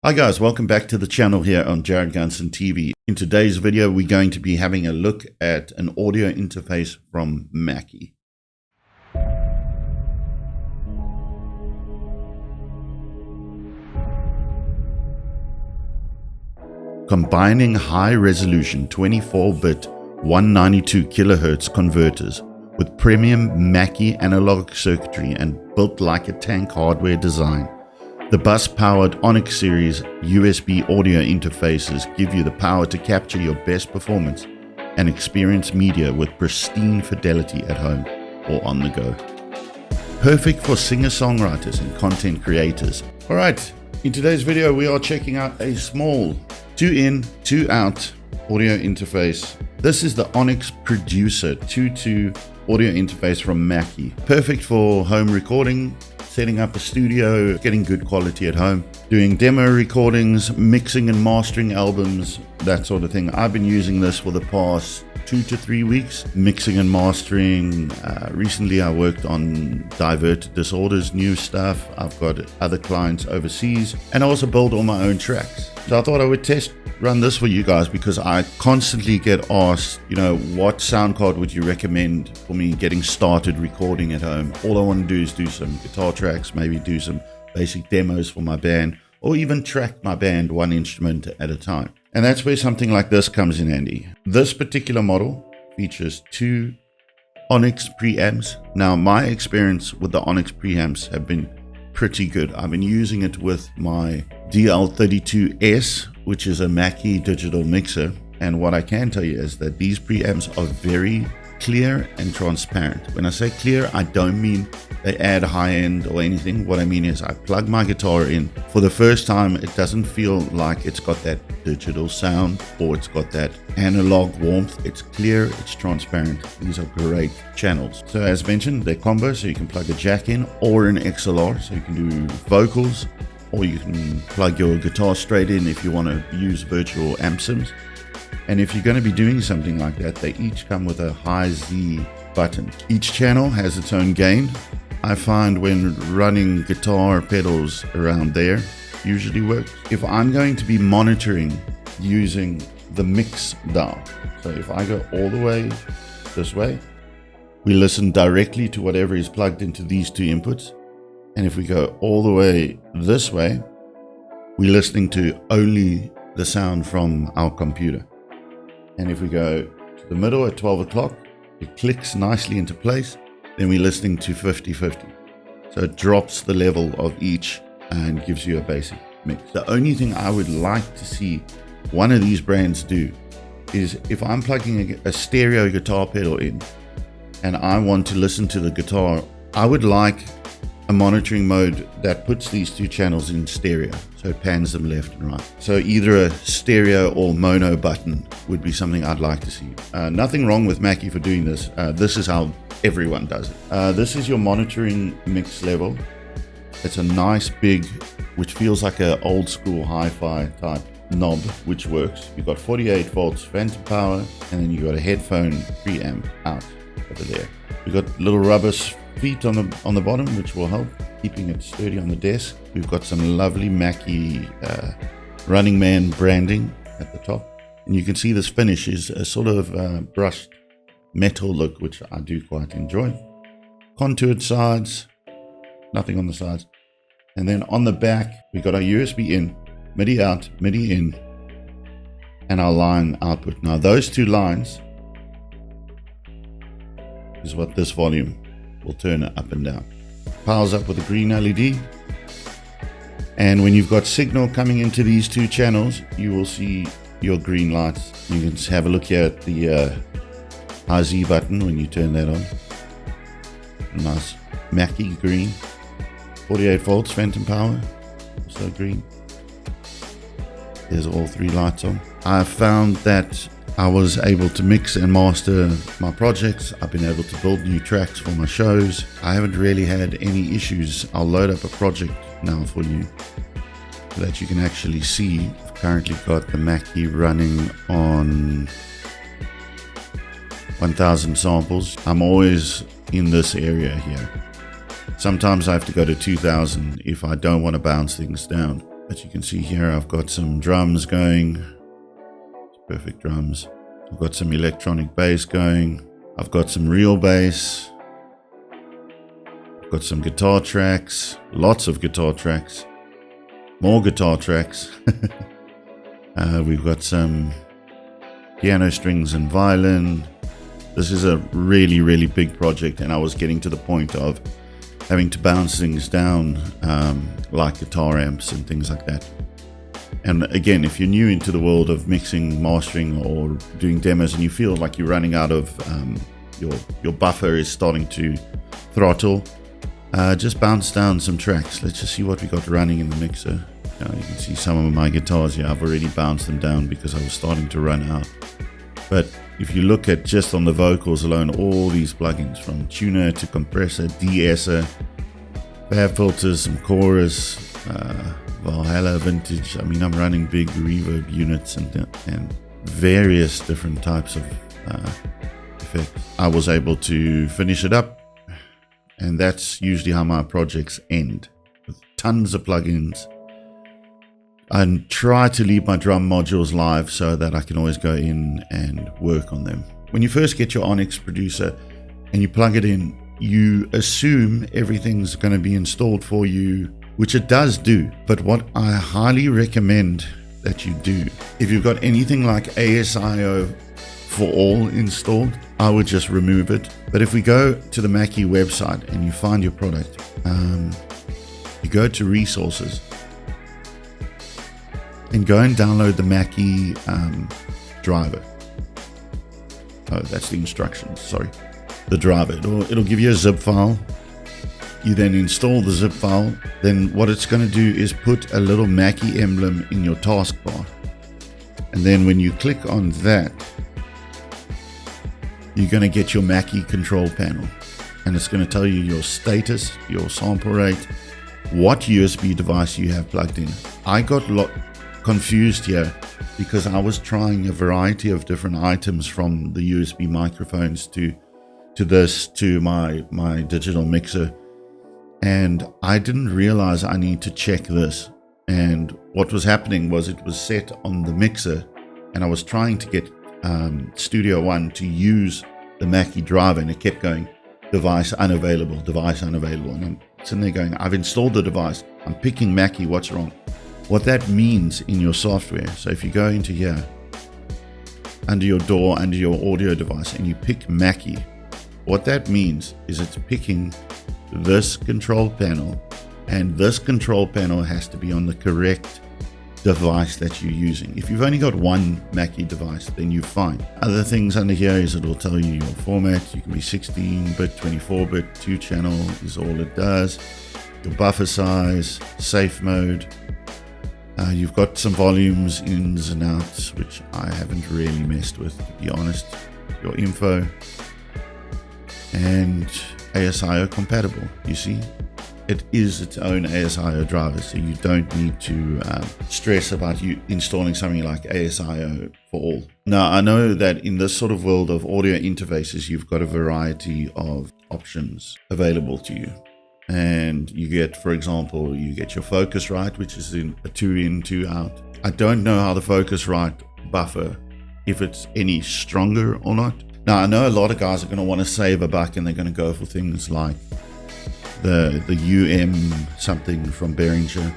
Hi guys, welcome back to the channel here on Jared Gunson TV. In today's video, we're going to be having a look at an audio interface from MACKIE. Combining high-resolution 24-bit 192 kHz converters with premium MACKIE analog circuitry and built like a tank hardware design, the bus-powered Onyx series USB audio interfaces give you the power to capture your best performance and experience media with pristine fidelity at home or on the go. Perfect for singer-songwriters and content creators. Alright, in today's video we are checking out a small 2-in, 2-out audio interface. This is the Onyx Producer 2.2 audio interface from MACKIE. Perfect for home recording, setting up a studio, getting good quality at home, doing demo recordings, mixing and mastering albums, that sort of thing. I've been using this for the past 2 to 3 weeks, mixing and mastering. Recently I worked on Diverted Disorders, new stuff. I've got other clients overseas, and I also build all my own tracks. So I thought I would test run this for you guys because I constantly get asked, what sound card would you recommend for me getting started recording at home? All I want to do is do some guitar tracks, maybe do some basic demos for my band, or even track my band one instrument at a time. And that's where something like this comes in handy. This particular model features 2 Onyx preamps. Now, my experience with the Onyx preamps have been pretty good. I've been using it with my DL32S, which is a MACKIE digital mixer. And what I can tell you is that these preamps are very clear and transparent. When I say clear, I don't mean they add high end or anything. What I mean is I plug my guitar in. For the first time, it doesn't feel like it's got that digital sound or it's got that analog warmth. It's clear, it's transparent. These are great channels. So as mentioned, they're combo, so you can plug a jack in or an XLR, so you can do vocals, or you can plug your guitar straight in if you want to use virtual amp sims. And if you're going to be doing something like that, they each come with a high Z button. Each channel has its own gain. I find when running guitar pedals around there usually works. If I'm going to be monitoring using the mix dial, so if I go all the way this way, we listen directly to whatever is plugged into these 2 inputs. And if we go all the way this way, we're listening to only the sound from our computer. And if we go to the middle at 12 o'clock, it clicks nicely into place. Then we're listening to 50-50. So it drops the level of each and gives you a basic mix. The only thing I would like to see one of these brands do is if I'm plugging a stereo guitar pedal in and I want to listen to the guitar, I would like a monitoring mode that puts these 2 channels in stereo, so it pans them left and right. So either a stereo or mono button would be something I'd like to see. Nothing wrong with MACKIE for doing this. This is how everyone does it. This is your monitoring mix level. It's a nice big, which feels like an old school hi-fi type knob, which works. You've got 48 volts phantom power, and then you've got a headphone preamp out over there. We've got little rubber feet on the bottom, which will help keeping it sturdy on the desk. We've got some lovely MACKIE Running Man branding at the top, and you can see this finish is a sort of brushed metal look, which I do quite enjoy. Contoured sides, nothing on the sides, and then on the back we've got our USB in, MIDI out, MIDI in, and our line output. Now those 2 lines is what this volume will turn it up and down. Powers up with a green LED, and when you've got signal coming into these 2 channels, you will see your green lights. You can have a look here at the high Z button when you turn that on. Nice MACKIE green, 48 volts phantom power, also green. There's all 3 lights on. I found that I was able to mix and master my projects. I've been able to build new tracks for my shows. I haven't really had any issues. I'll load up a project now for you so that you can actually see. I've currently got the MACKIE running on 1000 samples. I'm always in this area here. Sometimes I have to go to 2000 if I don't want to bounce things down. But you can see here I've got some drums going. Perfect drums. I've got some electronic bass going. I've got some real bass. I've got some guitar tracks. Lots of guitar tracks. More guitar tracks. We've got some piano strings and violin. This is a really, really big project, and I was getting to the point of having to bounce things down like guitar amps and things like that. And again, if you're new into the world of mixing, mastering, or doing demos, and you feel like you're running out of your buffer is starting to throttle, just bounce down some tracks. Let's just see what we got running in the mixer. You can see some of my guitars here. I've already bounced them down because I was starting to run out. But if you look at just on the vocals alone, all these plugins, from tuner to compressor, de-esser, fab filters, some chorus, Valhalla vintage. I mean, I'm running big reverb units and various different types of effects. I was able to finish it up, and that's usually how my projects end, with tons of plugins. I try to leave my drum modules live so that I can always go in and work on them. When you first get your Onyx Producer and you plug it in, you assume everything's going to be installed for you, which it does do. But what I highly recommend that you do, if you've got anything like ASIO for all installed, I would just remove it. But if we go to the MACKIE website and you find your product, you go to resources and go and download the MACKIE driver. Oh, that's the instructions, sorry. The driver, it'll give you a zip file. You then install the zip file. Then what it's going to do is put a little MACKIE emblem in your taskbar. And then when you click on that, you're going to get your MACKIE control panel. And it's going to tell you your status, your sample rate, what USB device you have plugged in. I got confused here because I was trying a variety of different items, from the USB microphones to this, to my digital mixer, and I didn't realize I need to check this. And what was happening was it was set on the mixer, and I was trying to get Studio One to use the MACKIE driver, and it kept going, device unavailable, and I'm sitting there going, I've installed the device, I'm picking MACKIE, what's wrong? What that means in your software, so if you go into here, under your DAW, under your audio device, and you pick MACKIE, what that means is it's picking this control panel, and this control panel has to be on the correct device that you're using. If you've only got one MACKIE device, then you're fine. Other things under here is it will tell you your format. You can be 16-bit, 24-bit, 2-channel is all it does. Your buffer size, safe mode. You've got some volumes, ins and outs, which I haven't really messed with, to be honest. Your info, and ASIO compatible. You see, it is its own ASIO driver, so you don't need to stress about you installing something like ASIO for all. Now, I know that in this sort of world of audio interfaces, you've got a variety of options available to you. And you get, for example, you get your Focusrite, which is in a 2-in, 2-out. I don't know how the Focusrite buffer, if it's any stronger or not. Now, I know a lot of guys are going to want to save a buck, and they're going to go for things like the something from Behringer.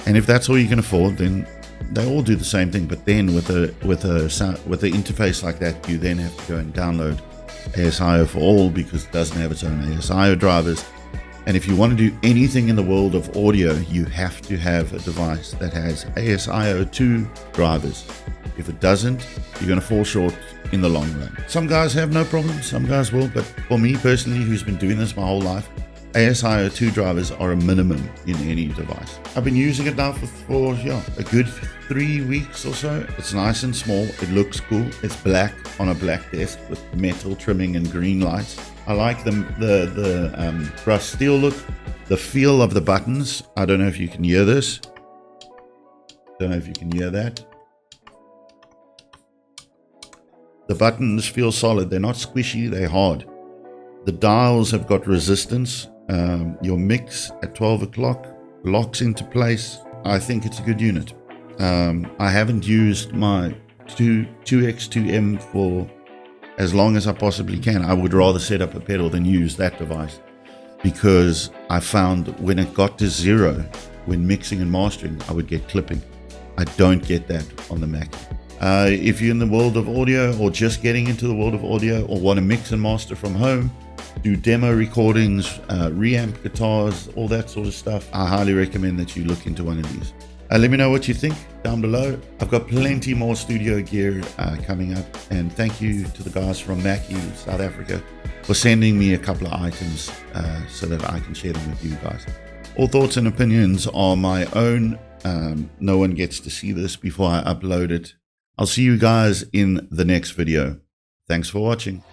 And if that's all you can afford, then they all do the same thing. But then with the interface like that, you then have to go and download ASIO for all, because it doesn't have its own ASIO drivers. And if you want to do anything in the world of audio, you have to have a device that has ASIO 2 drivers. If it doesn't, you're going to fall short in the long run. Some guys have no problem, some guys will, but for me personally, who's been doing this my whole life, ASIO 2 drivers are a minimum in any device. I've been using it now for a good 3 weeks or so. It's nice and small, it looks cool, it's black on a black desk with metal trimming and green lights. I like the brushed steel look, the feel of the buttons. I don't know if you can hear this. Don't know if you can hear that. The buttons feel solid. They're not squishy, they're hard. The dials have got resistance. Your mix at 12 o'clock locks into place. I think it's a good unit. I haven't used my 2X2M for as long as I possibly can. I would rather set up a pedal than use that device, because I found when it got to 0, when mixing and mastering, I would get clipping. I don't get that on the Mackie. If you're in the world of audio, or just getting into the world of audio, or want to mix and master from home, do demo recordings, reamp guitars, all that sort of stuff, I highly recommend that you look into one of these. Let me know what you think down below. I've got plenty more studio gear coming up, and thank you to the guys from Mackie, South Africa, for sending me a couple of items so that I can share them with you guys. All thoughts and opinions are my own. No one gets to see this before I upload it. I'll see you guys in the next video. Thanks for watching.